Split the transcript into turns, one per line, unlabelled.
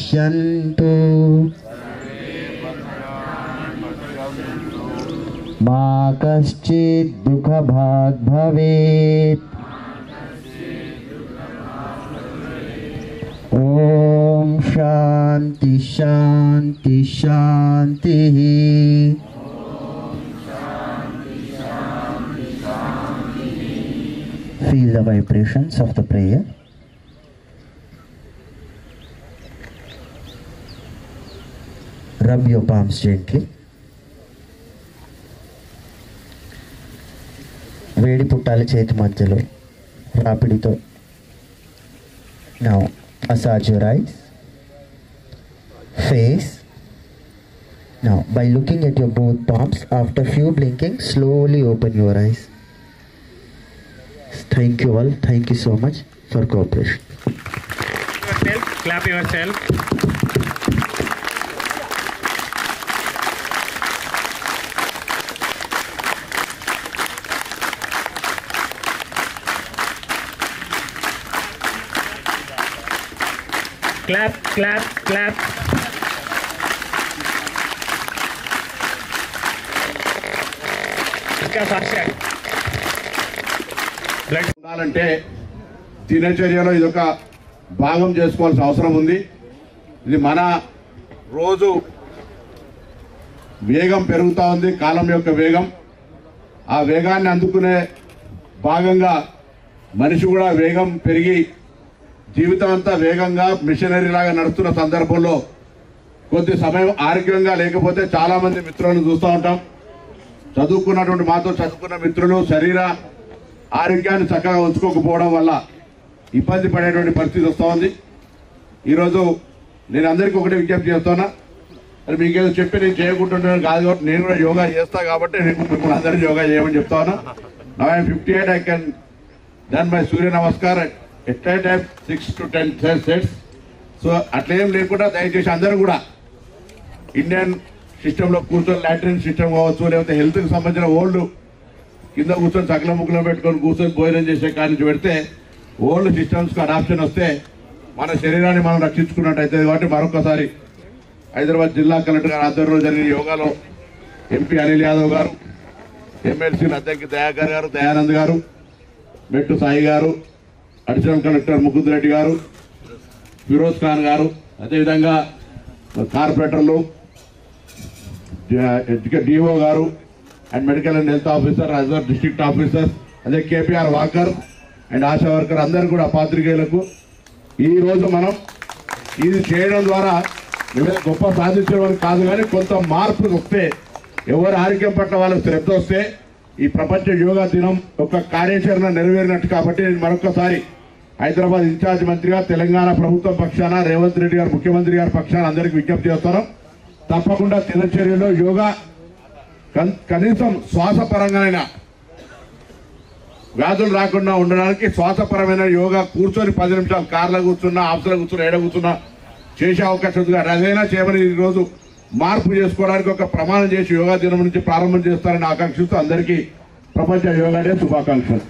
पश्यन्तु मा कश्चित् दुःखभाग् भवेत्। ओम शांति शांति शांति। Feel the vibrations of the prayer. Rub your palms gently. వేడి పుట్టాలి చేతి మధ్యలో రాపిడితో. Now massage your eyes, face. Now by looking at your both palms, after few blinking, slowly open your eyes. Thank you all. Thank you so much for cooperation.
Clap yourself. Clap, clap, clap. ఇంకా fast
ఉండాలంటే దినచర్యలో ఇదొక భాగం చేసుకోవాల్సిన అవసరం ఉంది. ఇది మన రోజు వేగం పెరుగుతూ ఉంది, కాలం యొక్క వేగం. ఆ వేగాన్ని అందుకునే భాగంగా మనిషి కూడా వేగం పెరిగి జీవితం అంతా వేగంగా మిషనరీ లాగా నడుస్తున్న సందర్భంలో కొద్ది సమయం ఆరోగ్యంగా లేకపోతే చాలా మంది మిత్రులను చూస్తూ ఉంటాం. చదువుకున్నటువంటి మాతో చదువుకున్న మిత్రులు శరీర ఆరోగ్యాన్ని చక్కగా ఉంచుకోకపోవడం వల్ల ఇబ్బంది పడేటువంటి పరిస్థితి వస్తూ ఉంది. ఈరోజు నేను అందరికీ ఒకటే విజ్ఞప్తి చేస్తున్నా, అది మీకేదో చెప్పి నేను చేయకుంటున్నాను కాదు కాబట్టి నేను కూడా యోగా చేస్తా కాబట్టి నేను మిమ్మల్ని అందరినీ యోగా చేయమని చెప్తా ఉన్నా. Now I'm 58, I can done my Surya namaskar at a time 6 to 10 sets. So అట్లేం లేకుండా దయచేసి అందరూ కూడా ఇండియన్ సిస్టంలో కూర్చొని లాట్రిన్ సిస్టమ్ కావచ్చు, లేకపోతే హెల్త్కి సంబంధించిన ఓల్డ్ కింద కూర్చొని సకల ముక్కలు పెట్టుకొని కూర్చొని భోజనం చేసే కాడి నుంచి పెడితే ఓల్డ్ సిస్టమ్స్కి అడాప్షన్ వస్తే మన శరీరాన్ని మనం రక్షించుకున్నట్టు అవుతుంది. కాబట్టి మరొకసారి హైదరాబాద్ జిల్లా కలెక్టర్ గారు ఆధ్వర్యంలో జరిగిన యోగాలో ఎంపీ అనిల్ యాదవ్ గారు, ఎమ్మెల్సీ అధ్యక్ష దయాకర్ గారు, దయానంద్ గారు, మెట్టు సాయి గారు, అడిషనల్ కలెక్టర్ ముకుంద్ రెడ్డి గారు, ఫిరోజ్ ఖాన్ గారు, అదేవిధంగా కార్పొరేటర్లు, డిఓ గారు and medical and health officer, other district officers, అదే కేపీఆర్ వాకర్ అండ్ ఆశా వర్కర్ అందరూ కూడా పాత్రికేయులకు ఈరోజు మనం ఇది చేయడం ద్వారా ఏదైనా గొప్ప సాధించడం కాదు, కానీ కొంత మార్పు వస్తే, ఎవరు ఆరోగ్యం పట్ల వాళ్ళకి శ్రద్ధ వస్తే ఈ ప్రపంచ యోగా దినం ఒక కార్యాచరణ నెరవేరినట్టు. కాబట్టి నేను మరొకసారి హైదరాబాద్ ఇన్ఛార్జ్ మంత్రిగా తెలంగాణ ప్రభుత్వం పక్షాన రేవంత్ రెడ్డి గారు ముఖ్యమంత్రి గారి పక్షాన అందరికీ విజ్ఞప్తి చేస్తున్నాం. తప్పకుండా దినచర్యలో యోగా కనీసం శ్వాసపరంగానైనా వ్యాధులు రాకుండా ఉండడానికి శ్వాసపరమైన యోగా కూర్చొని 10 నిమిషాలు కార్లో కూర్చున్నా, ఆఫీసులో కూర్చున్నా, ఏడ కూర్చున్నా చేసే అవకాశం ఉంది. అదైనా చేయమని ఈరోజు మార్పు చేసుకోవడానికి ఒక ప్రమాణం చేసి యోగా దినం నుంచి ప్రారంభం చేస్తారని ఆకాంక్షిస్తూ అందరికీ ప్రపంచ యోగా డే శుభాకాంక్షలు.